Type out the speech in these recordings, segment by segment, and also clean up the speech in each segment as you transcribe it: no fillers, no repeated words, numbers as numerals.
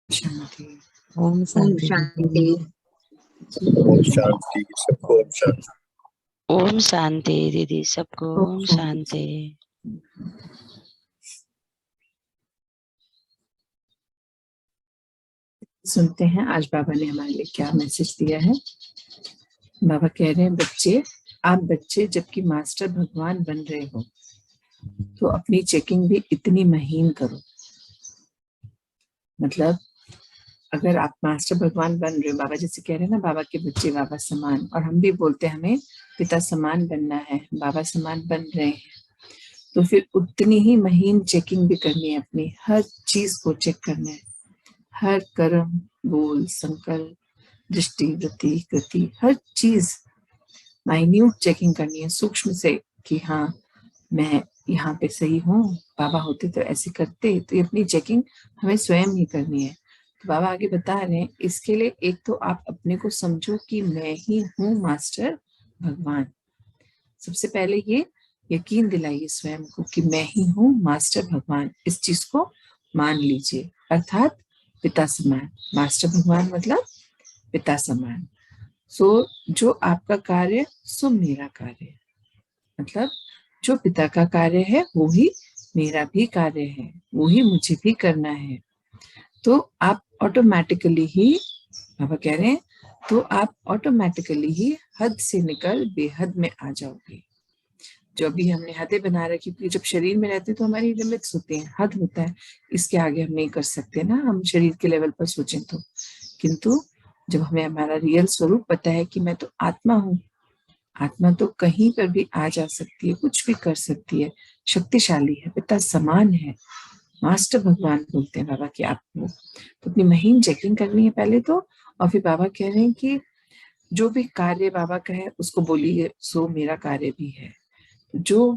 शांति। ओम ओम शांति। शांति। ओम शांति। सबको ओम शांति। ओम शांति दीदी, सबको ओम ओम शांति। शांति। सुनते हैं आज बाबा ने हमारे लिए क्या मैसेज दिया है। बाबा कह रहे हैं, बच्चे, आप बच्चे जबकि मास्टर भगवान बन रहे हो तो अपनी चेकिंग भी इतनी महीन करो। मतलब अगर आप मास्टर भगवान बन रहे हो, बाबा जैसे कह रहे हैं ना, बाबा के बच्चे बाबा समान, और हम भी बोलते हैं हमें पिता समान बनना है, बाबा समान बन रहे हैं, तो फिर उतनी ही महीन चेकिंग भी करनी है। अपनी हर चीज को चेक करना है, हर कर्म, बोल, संकल्प, दृष्टि, वृत्ति, कृति, हर चीज माइन्यूट चेकिंग करनी है, सूक्ष्म से, कि हाँ मैं यहाँ पे सही हूँ, बाबा होते तो ऐसे करते। तो ये अपनी चेकिंग हमें स्वयं ही करनी है। तो बाबा आगे बता रहे हैं, इसके लिए एक तो आप अपने को समझो कि मैं ही हूँ मास्टर भगवान। सबसे पहले ये यकीन दिलाइए स्वयं को कि मैं ही हूँ मास्टर भगवान। इस चीज को मान लीजिए, अर्थात पिता समान। मास्टर भगवान मतलब पिता समान। सो जो आपका कार्य सो मेरा कार्य, मतलब जो पिता का कार्य है वो ही मेरा भी कार्य है, वो ही मुझे भी करना है। तो आप ऑटोमेटिकली ही, बाबा कह रहे हैं, तो आप ऑटोमेटिकली ही हद से निकल बेहद में आ जाओगे। जो अभी हमने हदें बना रखी, क्योंकि जब शरीर में रहते तो हमारी लिमिट्स होती हैं, हद होता है, इसके आगे हम नहीं कर सकते ना, हम शरीर के लेवल पर सोचें तो। किंतु जब हमें हमारा रियल स्वरूप पता है कि मैं तो आत्मा हूँ, आत्मा तो कहीं पर भी आ जा सकती है, कुछ भी कर सकती है, शक्तिशाली है, पिता समान है, मास्टर भगवान बोलते हैं बाबा की आपको। तो अपनी महीन चेकिंग करनी है पहले तो, और फिर बाबा कह रहे हैं कि जो भी कार्य बाबा का है उसको बोलिए, सो मेरा कार्य भी है। जो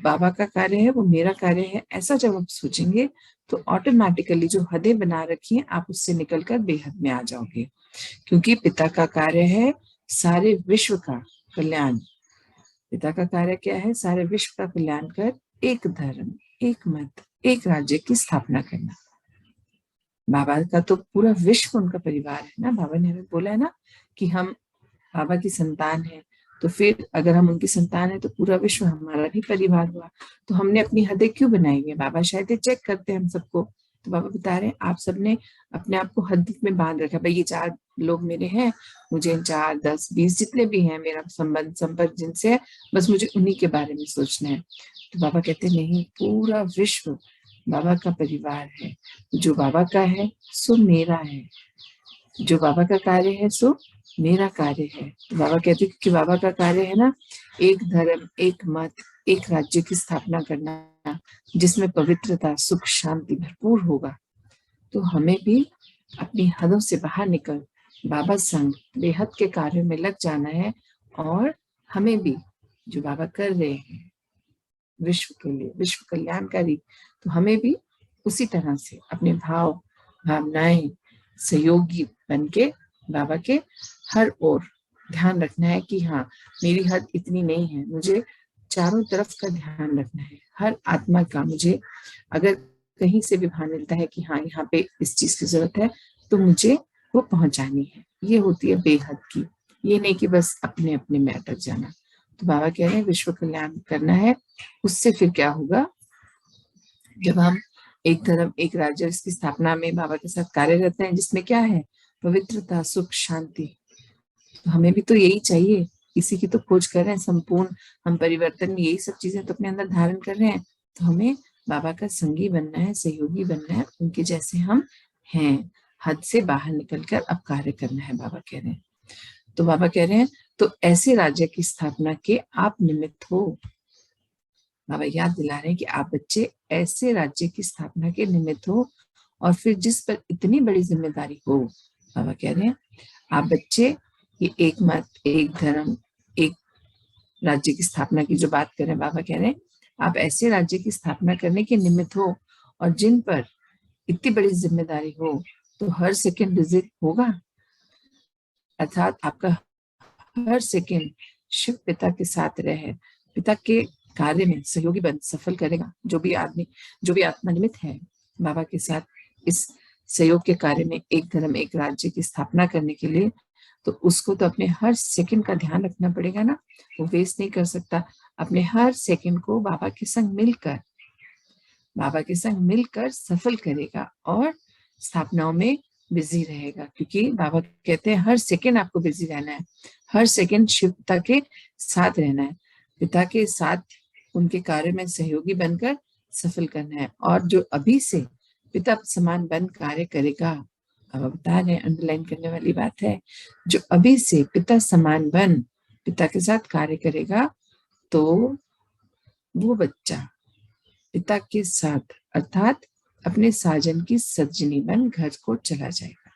बाबा का कार्य है वो मेरा कार्य है, ऐसा जब आप सोचेंगे तो ऑटोमेटिकली जो हदें बना रखी हैं आप उससे निकलकर बेहद में आ जाओगे। क्योंकि पिता का कार्य है सारे विश्व का कल्याण। पिता का कार्य क्या है? सारे विश्व का कल्याण कर एक धर्म, एक मत, एक राज्य की स्थापना करना। बाबा का तो पूरा विश्व उनका परिवार है ना। बाबा ने हमें बोला है ना कि हम बाबा की संतान है, तो फिर अगर हम उनकी संतान है तो पूरा विश्व हमारा भी परिवार हुआ। तो हमने अपनी हदें क्यों बनाई है? बाबा शायद ये चेक करते हैं हम सबको। तो बाबा बता रहे हैं, आप सबने अपने आप को हद में बांध रखा, भाई ये 4 लोग मेरे हैं, मुझे 4, 10, 20 जितने भी हैं मेरा संबंध संपर्क जिनसे है, बस मुझे उन्हीं के बारे में सोचना है। तो बाबा कहते नहीं, पूरा विश्व बाबा का परिवार है। जो बाबा का है सो मेरा है, जो बाबा का कार्य है सो मेरा कार्य है। तो बाबा कहते हैं कि बाबा का कार्य है ना, एक धर्म, एक मत, एक राज्य की स्थापना करना, जिसमें पवित्रता, सुख, शांति भरपूर होगा। तो हमें भी अपनी हदों से बाहर निकल बाबा संग बेहद के कार्यों में लग जाना है। और हमें भी जो बाबा कर रहे हैं विश्व के लिए, विश्व कल्याणकारी, तो हमें भी उसी तरह से अपने भाव, भावनाएं, सहयोगी बनके बाबा के हर ओर ध्यान रखना है कि हाँ मेरी हद इतनी नहीं है, मुझे चारों तरफ का ध्यान रखना है, हर आत्मा का। मुझे अगर कहीं से भी भान मिलता है कि हाँ यहाँ पे इस चीज की जरूरत है, तो मुझे वो पहुंचानी है। ये होती है बेहद की, ये नहीं कि बस अपने अपने में अटक जाना। तो बाबा कह रहे हैं विश्व कल्याण करना है। उससे फिर क्या होगा? जब हम एक धर्म, एक राज्य की स्थापना में बाबा के साथ कार्यरत हैं, जिसमें क्या है? पवित्रता, सुख, शांति। तो हमें भी तो यही चाहिए, इसी की तो खोज कर रहे हैं संपूर्ण हम परिवर्तन में, यही सब चीजें तो अपने अंदर धारण कर रहे हैं। तो हमें बाबा का संगी बनना है, सहयोगी बनना है, उनके जैसे हम हैं। हद से बाहर निकलकर अब कार्य करना है, बाबा कह रहे हैं। तो बाबा कह रहे हैं, तो ऐसे राज्य की स्थापना के आप निमित्त हो। बाबा याद दिला रहे हैं कि आप बच्चे ऐसे राज्य की स्थापना के निमित्त हो, और फिर जिस पर इतनी बड़ी जिम्मेदारी हो। बाबा कह रहे हैं आप बच्चे ये एक मत, एक धर्म, एक राज्य की स्थापना की जो बात कर रहे हैं, बाबा कह रहे हैं आप ऐसे राज्य की स्थापना करने के निमित्त हो, और जिन पर इतनी बड़ी जिम्मेदारी हो, तो हर सेकंड विजिट होगा, अर्थात आपका हर सेकंड शिव पिता के साथ रहे, पिता के कार्य में सहयोगी बन सफल करेगा। जो भी आदमी, जो भी आत्मा निमित्त है बाबा के साथ इस सहयोग के कार्य में एक धर्म एक राज्य की स्थापना करने के लिए, तो उसको तो अपने हर सेकंड का ध्यान रखना पड़ेगा ना, वो वेस्ट नहीं कर सकता। अपने हर सेकंड को बाबा के संग मिलकर सफल करेगा और स्थापनाओं में बिजी रहेगा, क्योंकि बाबा कहते हैं हर सेकंड आपको बिजी रहना है, हर सेकंड शिव पिता के साथ रहना है, पिता के साथ उनके कार्य में सहयोगी बनकर सफल करना है। और जो अभी से पिता समान बन कार्य करेगा, अब बता रहे अंडरलाइन करने वाली बात है, जो अभी से पिता समान बन पिता के साथ कार्य करेगा, तो वो बच्चा पिता के साथ अर्थात अपने साजन की सजनी बन घर को चला जाएगा।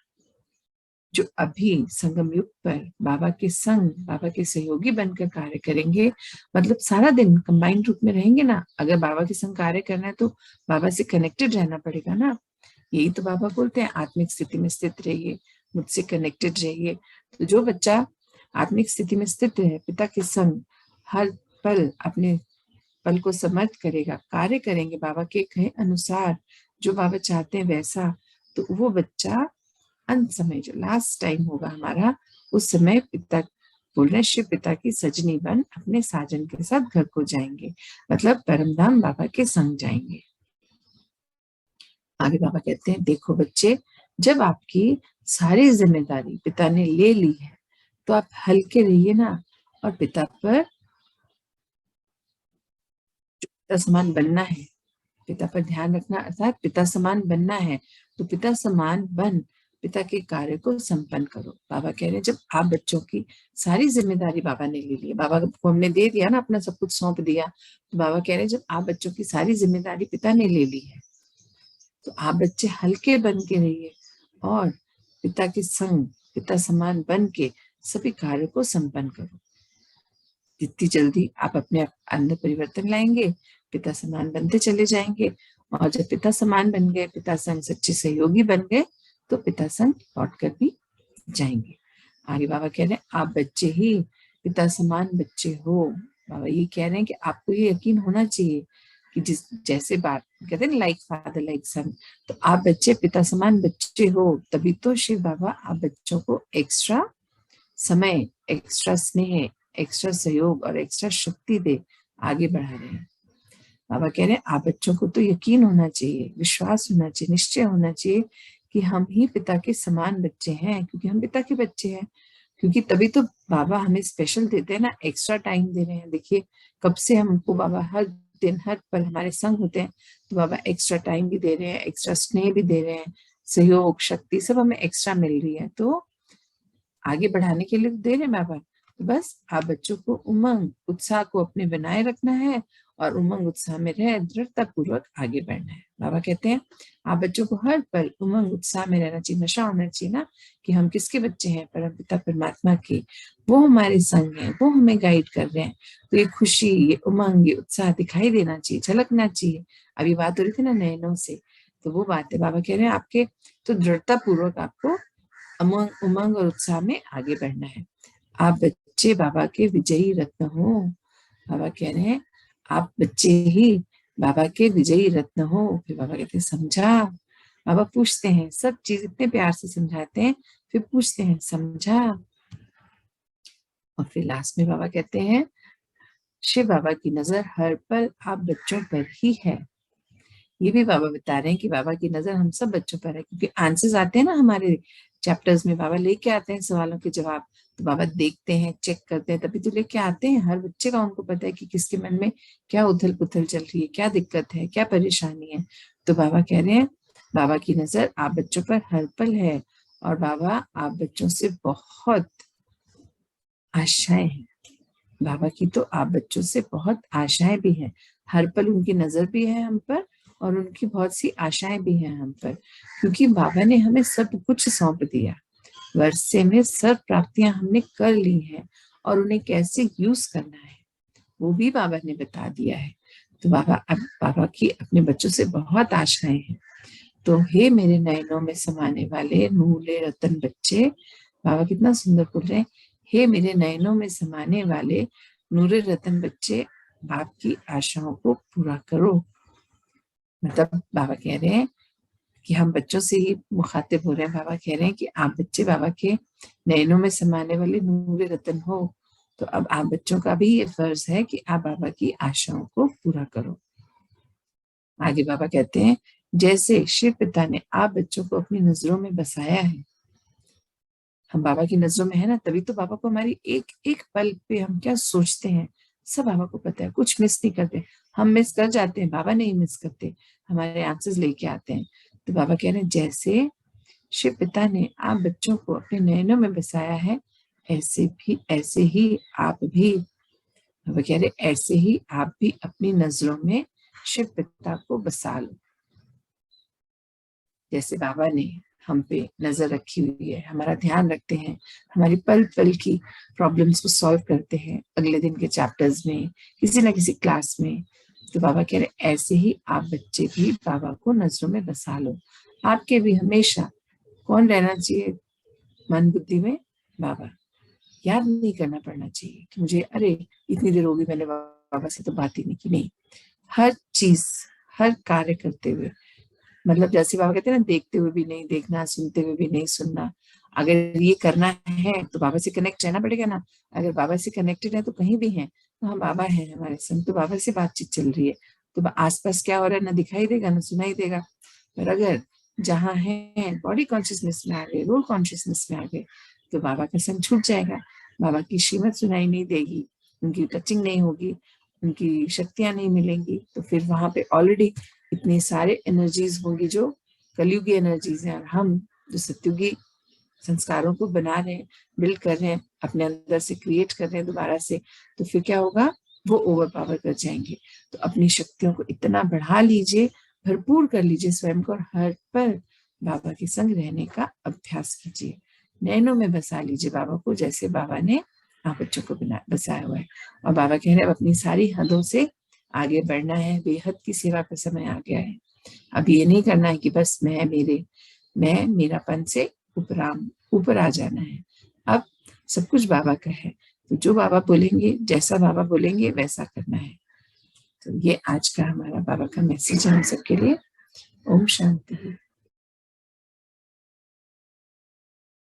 जो अभी संगम युग पर बाबा के संग, बाबा के सहयोगी बनकर कार्य करेंगे, मतलब सारा दिन कंबाइंड रूप में रहेंगे ना। अगर बाबा के संग कार्य करना है तो बाबा से कनेक्टेड रहना पड़ेगा ना। यही तो बाबा बोलते हैं, आत्मिक स्थिति में स्थित रहिए, मुझसे कनेक्टेड रहिए। तो जो बच्चा आत्मिक स्थिति में स्थित है, पिता के संग हर पल अपने पल को समर्थ करेगा, कार्य करेंगे बाबा के कहे अनुसार, जो बाबा चाहते हैं वैसा, तो वो बच्चा अंत समय जो लास्ट टाइम होगा हमारा, उस समय पिता बोल रहे शिव पिता की सजनी बन अपने साजन के साथ घर को जाएंगे, मतलब परमधाम बाबा के संग जाएंगे। आगे बाबा कहते हैं, देखो बच्चे, जब आपकी सारी जिम्मेदारी पिता ने ले ली है तो आप हल्के रहिए ना, और पिता पर पिता समान बनना है, पिता पर ध्यान रखना, अर्थात पिता समान बनना है, तो पिता समान बन पिता के कार्य को संपन्न करो। बाबा कह रहे हैं जब आप बच्चों की सारी जिम्मेदारी बाबा ने ले ली है, बाबा को हमने दे दिया ना, अपना सब कुछ सौंप दिया, तो बाबा कह रहे हैं जब आप बच्चों की सारी जिम्मेदारी पिता ने ले ली है, तो आप बच्चे हल्के बन के रहिए और पिता के संग पिता समान बन के सभी कार्य को संपन्न करो। जितनी जल्दी आप अपने अंदर परिवर्तन लाएंगे, पिता समान बनते चले जाएंगे, और जब पिता समान बन गए, पिता संग सच्चे सहयोगी बन गए, तो पिता संग लौट कर भी जाएंगे। आगे बाबा कह रहे हैं आप बच्चे ही पिता समान बच्चे हो। बाबा ये कह रहे हैं कि आपको ये यकीन होना चाहिए कि जिस जैसे बात कहते हैं लाइक फादर लाइक सन, तो आप बच्चे पिता समान बच्चे हो, तभी तो शिव बाबा आप बच्चों को एक्स्ट्रा समय, एक्स्ट्रा स्नेह, एक्स्ट्रा सहयोग और एक्स्ट्रा शक्ति दे आगे बढ़ा रहे हैं। बाबा कह रहे हैं आप बच्चों को तो यकीन होना चाहिए, विश्वास होना चाहिए, निश्चय होना चाहिए कि हम ही पिता के समान बच्चे हैं, क्योंकि हम पिता के बच्चे हैं, क्योंकि तभी तो बाबा हमें स्पेशल देते हैं ना, एक्स्ट्रा टाइम दे रहे हैं। देखिए कब से हमको बाबा हर दिन हर पल हमारे संग होते हैं, तो बाबा एक्स्ट्रा टाइम भी दे रहे हैं, एक्स्ट्रा स्नेह भी दे रहे हैं, सहयोग शक्ति सब हमें एक्स्ट्रा मिल रही है, तो आगे बढ़ाने के लिए दे रहे हैं बाबा। बस आप बच्चों को उमंग उत्साह को अपने बनाए रखना है और उमंग उत्साह में रह दृढ़ता पूर्वक आगे बढ़ना है। बाबा कहते हैं आप बच्चों को हर पल उमंग उत्साह में रहना चाहिए, नशा होना चाहिए ना कि हम किसके बच्चे हैं, परमपिता परमात्मा के, वो हमारे संग हैं, वो हमें गाइड कर रहे हैं, तो ये खुशी, ये उमंग, ये उत्साह दिखाई देना चाहिए, झलकना चाहिए। अभी बात हो रही थी ना नयनों से, तो वो बात है। बाबा कह रहे हैं आपके तो दृढ़ता पूर्वक आपको उमंग और उत्साह में आगे बढ़ना है। आप बच्चे बाबा के विजयी रत्न हो। बाबा कह रहे हैं आप बच्चे ही बाबा के विजयी रत्न हो। फिर बाबा कहते हैं समझा। बाबा पूछते हैं, सब चीज इतने प्यार से समझाते हैं, फिर पूछते हैं समझा, और फिर लास्ट में बाबा कहते हैं शिव बाबा की नजर हर पल आप बच्चों पर ही है। ये भी बाबा बता रहे हैं कि बाबा की नजर हम सब बच्चों पर है, क्योंकि आंसर्स आते हैं ना हमारे चैप्टर्स में, बाबा लेके आते हैं सवालों के जवाब, तो बाबा देखते हैं, चेक करते हैं, तभी तो लेके आते हैं। हर बच्चे का उनको पता है कि किसके मन में क्या उथल पुथल चल रही है, क्या दिक्कत है, क्या परेशानी है। तो बाबा कह रहे हैं बाबा की नजर आप बच्चों पर हर पल है, और बाबा आप बच्चों से बहुत आशाएं हैं। बाबा की तो आप बच्चों से बहुत आशाएं भी हैं, हर पल उनकी नजर भी है हम पर, और उनकी बहुत सी आशाएं भी हैं हम पर, क्योंकि बाबा ने हमें सब कुछ सौंप दिया। वर्षे में सब प्राप्तियां हमने कर ली हैं, और उन्हें कैसे यूज करना है वो भी बाबा ने बता दिया है। तो बाबा की अपने बच्चों से बहुत आशाएं हैं। तो हे मेरे नयनों में समाने वाले नूले रतन बच्चे, बाबा कितना सुंदर बोल रहे हैं, हे मेरे नयनों में समाने वाले नूरे रतन बच्चे, बाप की आशाओं को पूरा करो। मतलब बाबा कह रहे हैं कि हम बच्चों से ही मुखातिब हो रहे हैं। बाबा कह रहे हैं कि आप बच्चे बाबा के नयनों में समाने वाले नूरे रतन हो, तो अब आप बच्चों का भी ये फर्ज है कि आप बाबा की आशाओं को पूरा करो। आगे बाबा कहते हैं, जैसे शिव पिता ने आप बच्चों को अपनी नजरों में बसाया है, हम बाबा की नजरों में है ना, तभी तो बाबा को हमारी एक एक पल पे हम क्या सोचते हैं सब बाबा को पता है, कुछ मिस नहीं करते। हम मिस कर जाते हैं, बाबा नहीं मिस करते, हमारे आंसर्स लेके आते हैं। तो बाबा कह रहे हैं जैसे शिव पिता ने आप बच्चों को अपने नयनों में बसाया है, ऐसे ही आप भी, बाबा कह रहे ऐसे ही आप भी अपनी नजरों में शिव पिता को बसा लो। जैसे बाबा ने हम पे नजर रखी हुई है, हमारा ध्यान रखते हैं, हमारी पल पल की प्रॉब्लम्स को सॉल्व करते हैं अगले दिन के चैप्टर्स में, किसी ना किसी क्लास में। तो बाबा कह रहे ऐसे ही आप बच्चे भी बाबा को नजरों में बसा लो। आपके भी हमेशा कौन रहना चाहिए मन बुद्धि में? बाबा। याद नहीं करना पड़ना चाहिए कि मुझे अरे इतनी देर होगी मैंने बाबा से तो बात ही नहीं की। नहीं, हर चीज, हर कार्य करते हुए, मतलब जैसे बाबा कहते हैं ना, देखते हुए भी नहीं देखना, सुनते हुए भी नहीं सुनना। अगर ये करना है तो बाबा से कनेक्ट रहना पड़ेगा ना। अगर बाबा से कनेक्टेड है तो कहीं भी है तो हम बाबा है हमारे संग, तो बाबा से बातचीत चल रही है, तो आसपास क्या हो रहा है ना दिखाई देगा ना सुनाई देगा। पर अगर जहाँ है बॉडी कॉन्शियसनेस में आ गए, रोल कॉन्शियसनेस में आ गए, तो बाबा का संग छूट जाएगा, बाबा की श्रीमत सुनाई नहीं देगी, उनकी टचिंग नहीं होगी, उनकी शक्तियां नहीं मिलेंगी। तो फिर वहां पे ऑलरेडी इतने सारे एनर्जीज होंगी जो कलयुगी एनर्जीज हैं, और हम जो सत्युगी संस्कारों को बना रहे हैं, बिल्ड कर रहे हैं, अपने अंदर से क्रिएट कर रहे हैं दोबारा से, तो फिर क्या होगा, वो ओवर पावर कर जाएंगे। तो अपनी शक्तियों को इतना बढ़ा लीजिए, भरपूर कर लीजिए स्वयं को, और हर पल बाबा के संग रहने का अभ्यास कीजिए। नैनों में बसा लीजिए बाबा को, जैसे बाबा ने आप बच्चों को बसाया हुआ है। और बाबा कह रहे हैं अपनी सारी हदों से आगे बढ़ना है, बेहद की सेवा का समय आ गया है। अब ये नहीं करना है कि बस मैं मेरापन से ऊपर आ जाना है। अब सब कुछ बाबा का है, तो जो बाबा बोलेंगे, जैसा बाबा बोलेंगे वैसा करना है। तो ये आज का हमारा बाबा का मैसेज है हम सबके लिए। ओम शांति।